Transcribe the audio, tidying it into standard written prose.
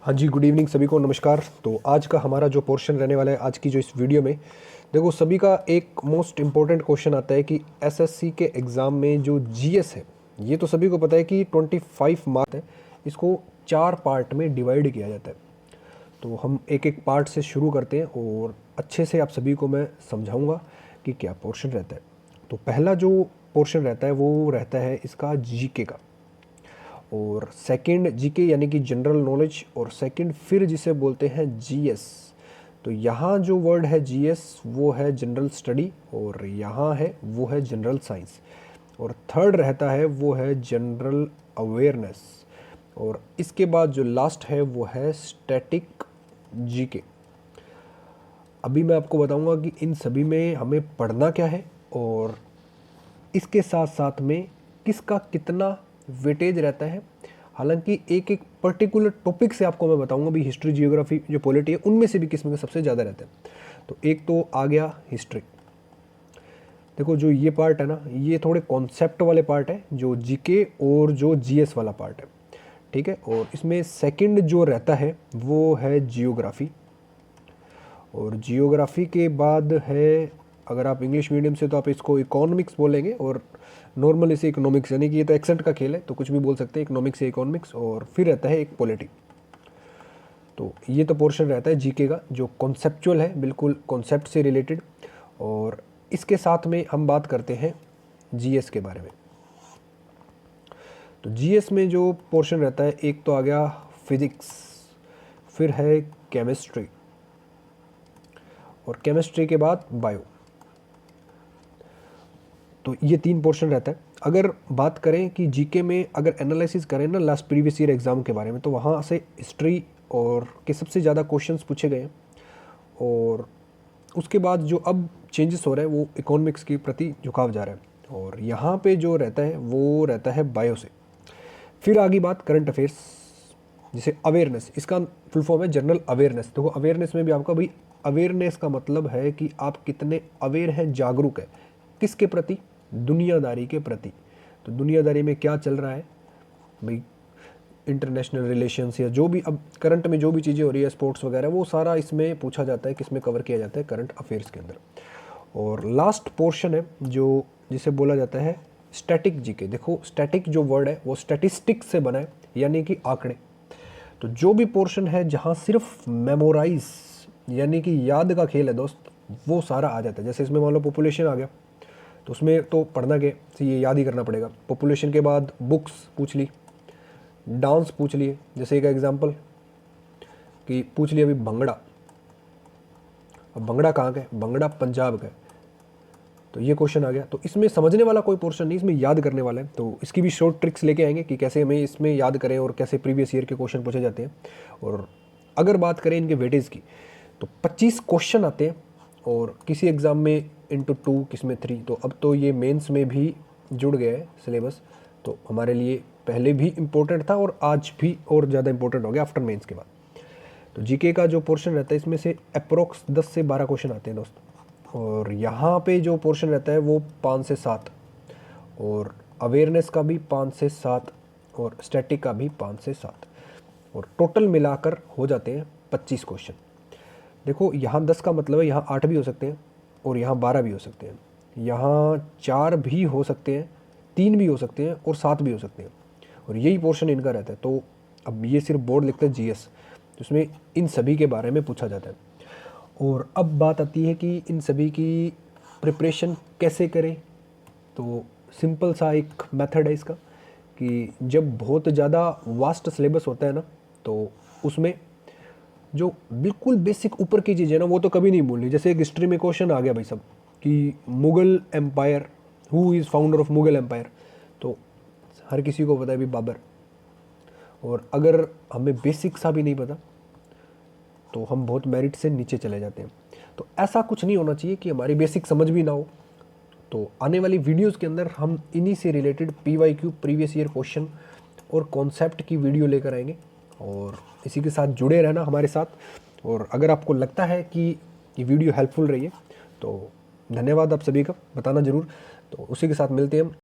हाँ जी, good evening सभी को, नमस्कार। तो आज का हमारा जो पोर्शन रहने वाला है आज की जो इस वीडियो में, देखो सभी का एक मोस्ट इम्पॉर्टेंट क्वेश्चन आता है कि एसएससी के एग्ज़ाम में जो जीएस है, ये तो सभी को पता है कि 25 मार्क है। इसको 4 पार्ट में डिवाइड किया जाता है। तो हम एक एक पार्ट से शुरू करते हैं और अच्छे से आप सभी को मैं समझाऊंगा कि क्या पोर्शन रहता है। तो पहला जो पोर्शन रहता है वो रहता है इसका जीके का, और सेकंड जीके यानी कि जनरल नॉलेज, और सेकंड फिर जिसे बोलते हैं जीएस। तो यहाँ जो वर्ड है जीएस वो है जनरल स्टडी, और यहाँ है वो है जनरल साइंस। और थर्ड रहता है वो है जनरल अवेयरनेस, और इसके बाद जो लास्ट है वो है स्टैटिक जीके। अभी मैं आपको बताऊंगा कि इन सभी में हमें पढ़ना क्या है और इसके साथ साथ में किसका कितना वेटेज रहता है। हालांकि एक एक पर्टिकुलर टॉपिक से आपको मैं बताऊंगा भी, हिस्ट्री, जियोग्राफी, जो पॉलिटी है, उनमें से भी किस में सबसे ज़्यादा रहता है। तो एक तो आ गया हिस्ट्री। देखो जो ये पार्ट है ना, ये थोड़े कॉन्सेप्ट वाले पार्ट है, जो जीके और जो जीएस वाला पार्ट है, ठीक है। और इसमें सेकंड जो रहता है वो है जियोग्राफी, और जियोग्राफी के बाद है, अगर आप इंग्लिश मीडियम से तो आप इसको इकोनॉमिक्स बोलेंगे, और नॉर्मल इसे इकोनॉमिक्स, यानी कि ये तो एक्सेंट का खेल है तो कुछ भी बोल सकते हैं, इकोनॉमिक्स से इकोनॉमिक्स। और फिर रहता है एक पॉलिटी। तो ये तो पोर्शन रहता है जीके का जो कॉन्सेप्चुअल है, बिल्कुल कॉन्सेप्ट से रिलेटेड। और इसके साथ में हम बात करते हैं जीएस के बारे में। तो जीएस में जो पोर्शन रहता है, एक तो आ गया फिजिक्स, फिर है केमिस्ट्री, और केमिस्ट्री के बाद बायो। तो ये 3 पोर्शन रहता है। अगर बात करें कि जीके में अगर एनालिसिस करें ना लास्ट प्रीवियस ईयर एग्ज़ाम के बारे में, तो वहाँ से हिस्ट्री और के सबसे ज़्यादा क्वेश्चंस पूछे गए हैं। और उसके बाद जो अब चेंजेस हो रहा है वो इकोनॉमिक्स के प्रति झुकाव जा रहा है, और यहाँ पे जो रहता है वो रहता है बायो से। फिर आगे बात करंट अफेयर्स, जिसे अवेयरनेस, इसका फुल फॉर्म है जनरल अवेयरनेस। देखो अवेयरनेस में भी आपका भाई, अवेयरनेस का मतलब है कि आप कितने अवेयर हैं, जागरूक है, किसके प्रति, दुनियादारी के प्रति। तो दुनियादारी में क्या चल रहा है भाई, इंटरनेशनल रिलेशंस या जो भी अब करंट में जो भी चीज़ें हो रही है, स्पोर्ट्स वगैरह, वो सारा इसमें पूछा जाता है, किसमें कवर किया जाता है, करंट अफेयर्स के अंदर। और लास्ट पोर्शन है जो जिसे बोला जाता है स्टैटिक जीके। देखो स्टैटिक जो वर्ड है वो स्टैटिस्टिक्स से बना है, यानी कि आंकड़े। तो जो भी पोर्शन है जहाँ सिर्फ मेमोराइज यानी कि याद का खेल है दोस्त, वो सारा आ जाता है। जैसे इसमें मान लो पॉपुलेशन आ गया, तो उसमें तो पढ़ना के ये याद ही करना पड़ेगा। पॉपुलेशन के बाद बुक्स पूछ ली, डांस पूछ लिए, जैसे एक एग्जांपल कि पूछ लिया अभी भंगड़ा। अब भंगड़ा कहाँ का है, भंगड़ा पंजाब का है, तो ये क्वेश्चन आ गया। तो इसमें समझने वाला कोई पोर्शन नहीं, इसमें याद करने वाला है। तो इसकी भी शॉर्ट ट्रिक्स लेके आएंगे कि कैसे हमें इसमें याद करें और कैसे प्रीवियस ईयर के क्वेश्चन पूछे जाते हैं। और अगर बात करें इनके वेटेज की, तो 25 क्वेश्चन आते हैं, और किसी एग्ज़ाम में इंटू 2, किस में 3। तो अब तो ये मेंस में भी जुड़ गया है सिलेबस, तो हमारे लिए पहले भी इम्पोर्टेंट था और आज भी और ज़्यादा इंपॉर्टेंट हो गया आफ्टर मेंस के बाद। तो जीके का जो पोर्शन रहता है इसमें से अप्रोक्स 10 से 12 क्वेश्चन आते हैं दोस्त। और यहाँ पे जो पोर्शन रहता है वो 5 से 7, और अवेयरनेस का भी 5 से 7, और स्टैटिक का भी 5 से 7, और टोटल मिलाकर हो जाते हैं 25 क्वेश्चन। देखो यहाँ 10 का मतलब है यहाँ 8 भी हो सकते हैं, और यहाँ 12 भी हो सकते हैं, यहाँ 4 भी हो सकते हैं, 3 भी हो सकते हैं, और 7 भी हो सकते हैं। और यही पोर्शन इनका रहता है। तो अब ये सिर्फ बोर्ड लिखता है जीएस, तो इसमें इन सभी के बारे में पूछा जाता है। और अब बात आती है कि इन सभी की प्रिपरेशन कैसे करें। तो सिंपल सा एक मेथड है इसका, कि जब बहुत ज़्यादा वास्ट सिलेबस होता है ना, तो उसमें जो बिल्कुल बेसिक ऊपर की चीज़ है ना, वो तो कभी नहीं भूलनी। जैसे एक हिस्ट्री में क्वेश्चन आ गया भाई सब कि Mughal empire, who is founder of Mughal empire, तो हर किसी को पता है भी बाबर। और अगर हमें बेसिक सा भी नहीं पता तो हम बहुत मेरिट से नीचे चले जाते हैं। तो ऐसा कुछ नहीं होना चाहिए कि हमारी बेसिक समझ भी ना हो। तो आने वाली वीडियोस के अंदर हम इन्हीं से related PYQ, previous year question और कॉन्सेप्ट की वीडियो लेकर आएंगे, और इसी के साथ जुड़े रहना हमारे साथ। और अगर आपको लगता है कि ये वीडियो हेल्पफुल रही है तो धन्यवाद आप सभी का, बताना ज़रूर। तो उसी के साथ मिलते हैं हम